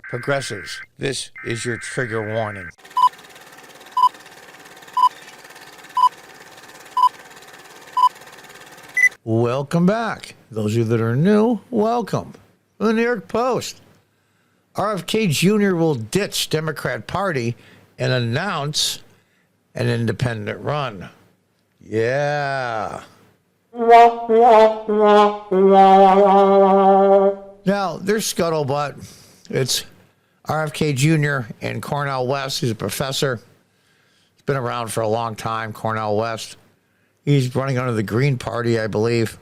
Progressives, this is your trigger warning. Welcome back. Those of you that are new, welcome. The New York Post. RFK Jr. will ditch Democrat Party and announce an independent run. Yeah. Now, there's scuttlebutt. It's RFK Jr. and Cornel West. He's a professor. He's been around for a long time, Cornel West. He's running under the Green Party, I believe.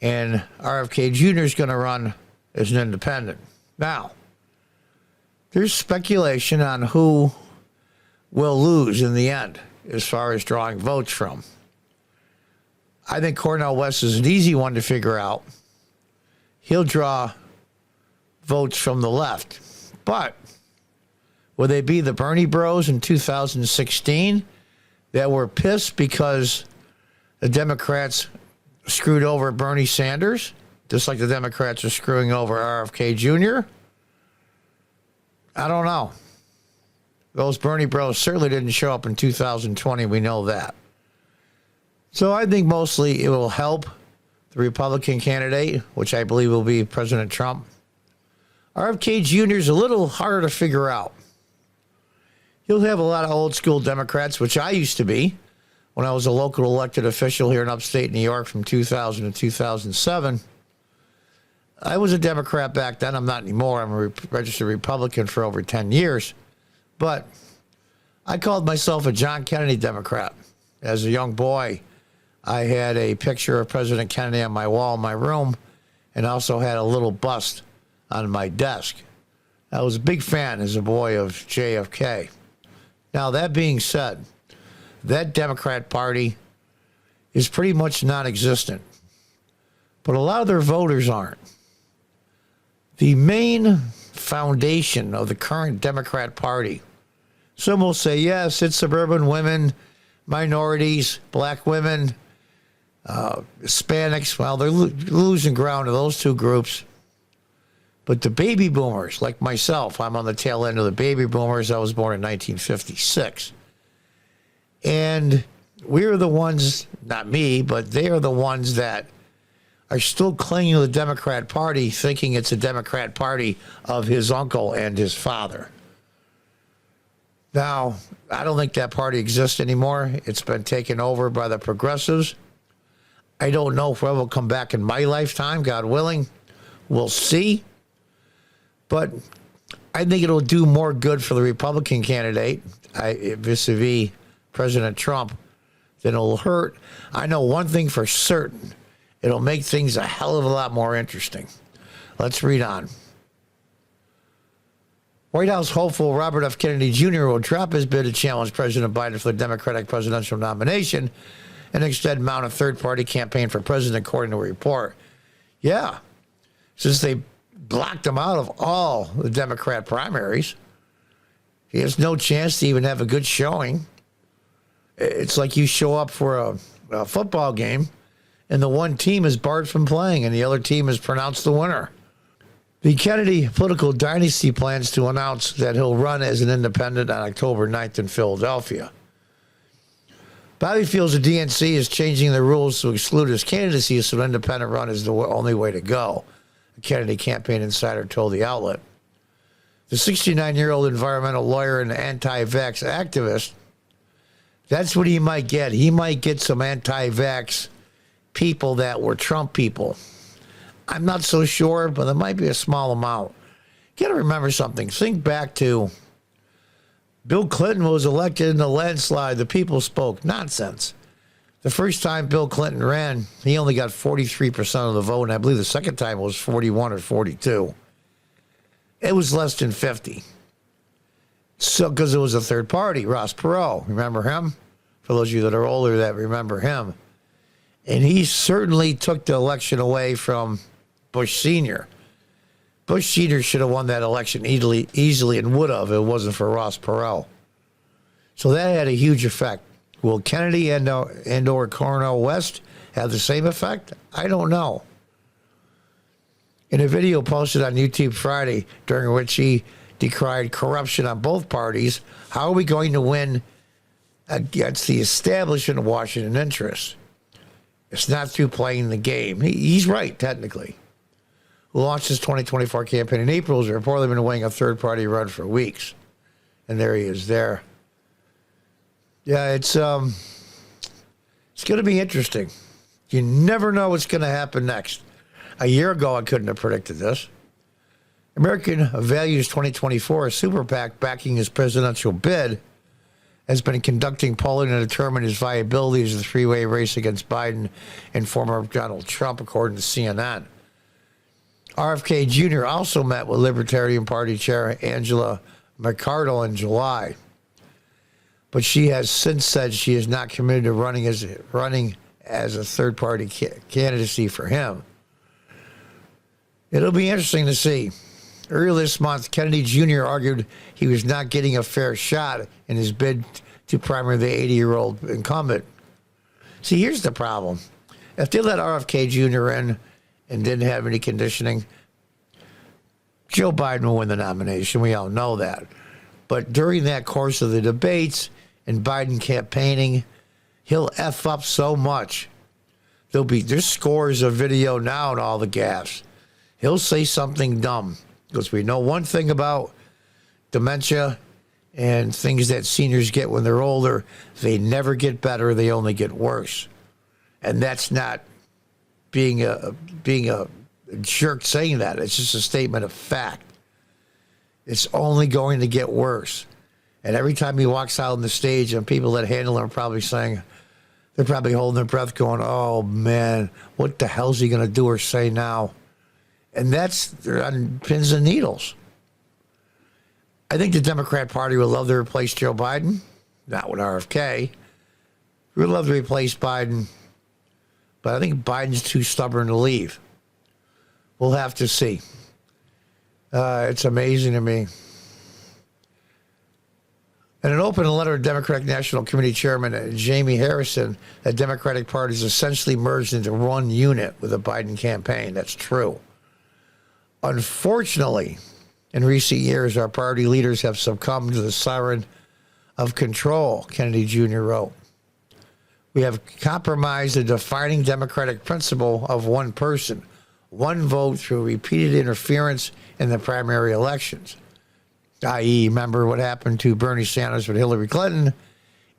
And RFK Jr. is going to run as an independent. Now, there's speculation on who will lose in the end as far as drawing votes from. I think Cornel West is an easy one to figure out. He'll draw votes from the left. But will they be the Bernie bros in 2016 that were pissed because the Democrats screwed over Bernie Sanders, just like the Democrats are screwing over RFK Jr.? I don't know. Those Bernie bros certainly didn't show up in 2020. We know that. So I think mostly it will help the Republican candidate, which I believe will be President Trump. RFK Jr. is a little harder to figure out. He'll have a lot of old school Democrats, which I used to be when I was a local elected official here in upstate New York from 2000 to 2007. I was a Democrat back then. I'm not anymore. I'm a registered Republican for over 10 years. But I called myself a John Kennedy Democrat. As a young boy, I had a picture of President Kennedy on my wall in my room and also had a little bust on my desk. I was a big fan as a boy of JFK. Now, that being said, that Democrat Party is pretty much non-existent. But a lot of their voters aren't. The main foundation of the current Democrat Party, some will say, yes, it's suburban women, minorities, black women, Hispanics. Well, they're losing ground to those two groups. But the baby boomers, like myself, I'm on the tail end of the baby boomers. I was born in 1956. And we're the ones, not me, but they are the ones that are still clinging to the Democrat Party, thinking it's a Democrat Party of his uncle and his father. Now, I don't think that party exists anymore. It's been taken over by the progressives. I don't know if it will come back in my lifetime, God willing. We'll see. But I think it'll do more good for the Republican candidate, vis-a-vis President Trump, than it'll hurt. I know one thing for certain. It'll make things a hell of a lot more interesting. Let's read on. White House hopeful Robert F. Kennedy Jr. will drop his bid to challenge President Biden for the Democratic presidential nomination and instead mount a third-party campaign for president, according to a report. Yeah, since they blocked him out of all the Democrat primaries, he has no chance to even have a good showing. It's like you show up for a football game and the one team is barred from playing and the other team is pronounced the winner. The Kennedy political dynasty plans to announce that he'll run as an independent on October 9th in Philadelphia. Bobby feels the DNC is changing the rules to exclude his candidacy, so an independent run is the only way to go, a Kennedy campaign insider told the outlet. The 69-year-old environmental lawyer and anti-vax activist, that's what he might get. He might get some anti-vax people that were Trump people. I'm not so sure, but there might be a small amount. You got to remember something. Think back to Bill Clinton was elected in a landslide. The people spoke. Nonsense. The first time Bill Clinton ran, he only got 43% of the vote, and I believe the second time it was 41 or 42. It was less than 50. So, because it was a third party, Ross Perot. Remember him? For those of you that are older that remember him. And he certainly took the election away from Bush Sr. Bush Sr. should have won that election easily and would have if it wasn't for Ross Perot. So that had a huge effect. Will Kennedy and or Cornel West have the same effect? I don't know. In a video posted on YouTube Friday, during which he decried corruption on both parties. How are we going to win against the establishment of Washington interests? It's not through playing the game. He's right, technically. Who launched his 2024 campaign in April has reportedly been weighing a third-party run for weeks. And there he is there. Yeah, it's going to be interesting. You never know what's going to happen next. A year ago, I couldn't have predicted this. American Values 2024, a super PAC backing his presidential bid, has been conducting polling to determine his viability as a three-way race against Biden and former Donald Trump, according to CNN. RFK Jr. also met with Libertarian Party Chair Angela McArdle in July, but she has since said she is not committed to running as a third-party candidacy for him. It'll be interesting to see. Earlier this month, Kennedy Jr. argued he was not getting a fair shot in his bid to primary the 80-year-old incumbent. See, here's the problem. If they let RFK Jr. in and didn't have any conditioning, Joe Biden will win the nomination. We all know that. But during that course of the debates and Biden campaigning, he'll F up so much. There's scores of video now and all the gaffes. He'll say something dumb. Because we know one thing about dementia and things that seniors get when they're older, they never get better, they only get worse. And that's not being a jerk saying that. It's just a statement of fact. It's only going to get worse. And every time he walks out on the stage, and people that handle him are probably saying, they're probably holding their breath going, oh man, what the hell's he going to do or say now? And they're on pins and needles. I think the Democrat Party would love to replace Joe Biden. Not with RFK. We would love to replace Biden. But I think Biden's too stubborn to leave. We'll have to see. It's amazing to me. In an open letter to Democratic National Committee Chairman Jamie Harrison, the Democratic Party is essentially merged into one unit with the Biden campaign. That's true. Unfortunately, in recent years, our party leaders have succumbed to the siren of control, Kennedy Jr. wrote. We have compromised the defining democratic principle of one person, one vote through repeated interference in the primary elections. I.e., remember what happened to Bernie Sanders with Hillary Clinton,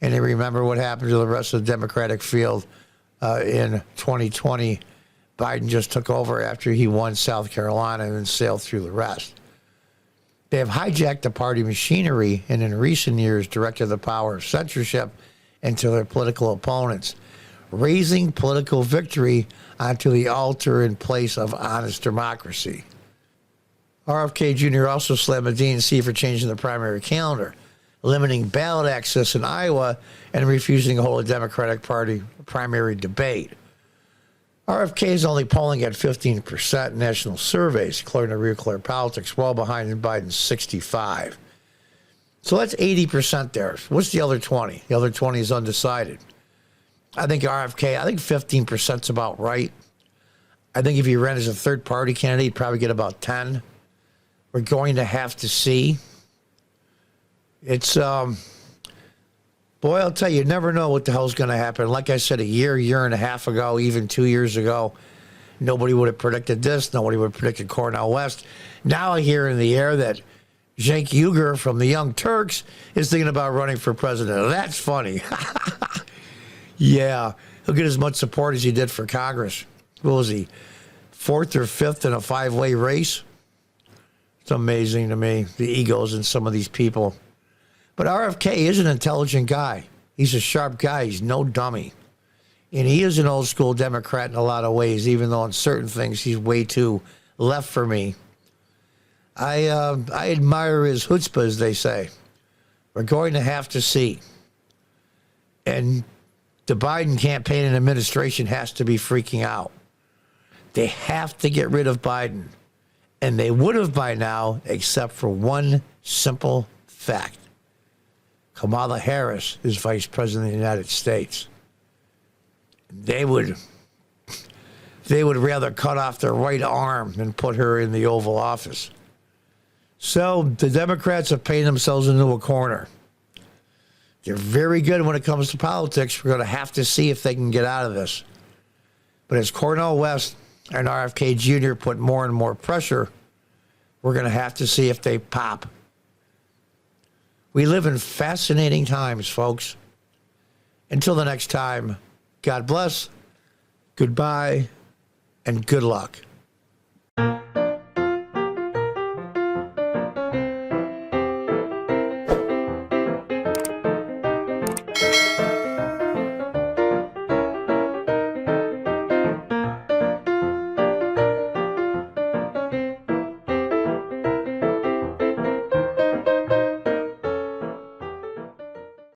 and they remember what happened to the rest of the Democratic field in 2020. Biden just took over after he won South Carolina and then sailed through the rest. They have hijacked the party machinery and in recent years directed the power of censorship into their political opponents, raising political victory onto the altar in place of honest democracy. RFK Jr. also slammed the DNC for changing the primary calendar, limiting ballot access in Iowa, and refusing to hold a Democratic Party primary debate. RFK is only polling at 15% in national surveys, according to Real Clear Politics, well behind Biden's 65%. So that's 80% there. What's the other 20? The other 20 is undecided. I think 15% is about right. I think if he ran as a third-party candidate, he'd probably get about 10. We're going to have to see. It's, boy, I'll tell you, you never know what the hell's going to happen. Like I said, a year and a half ago, even 2 years ago, nobody would have predicted this. Nobody would have predicted Cornel West. Now I hear in the air that Cenk Uygur from the Young Turks is thinking about running for president. That's funny. Yeah, he'll get as much support as he did for Congress. What was he, fourth or fifth in a five-way race? It's amazing to me, the egos in some of these people. But RFK is an intelligent guy. He's a sharp guy. He's no dummy. And he is an old school Democrat in a lot of ways, even though on certain things he's way too left for me. I admire his chutzpah, as they say. We're going to have to see. And the Biden campaign and administration has to be freaking out. They have to get rid of Biden. And they would have by now, except for one simple fact. Kamala Harris is vice president of the United States. They would rather cut off their right arm than put her in the Oval Office. So the Democrats have painted themselves into a corner. They're very good when it comes to politics. We're going to have to see if they can get out of this. But as Cornel West and RFK Jr. put more and more pressure, we're going to have to see if they pop. We live in fascinating times, folks. Until the next time, God bless, goodbye, and good luck.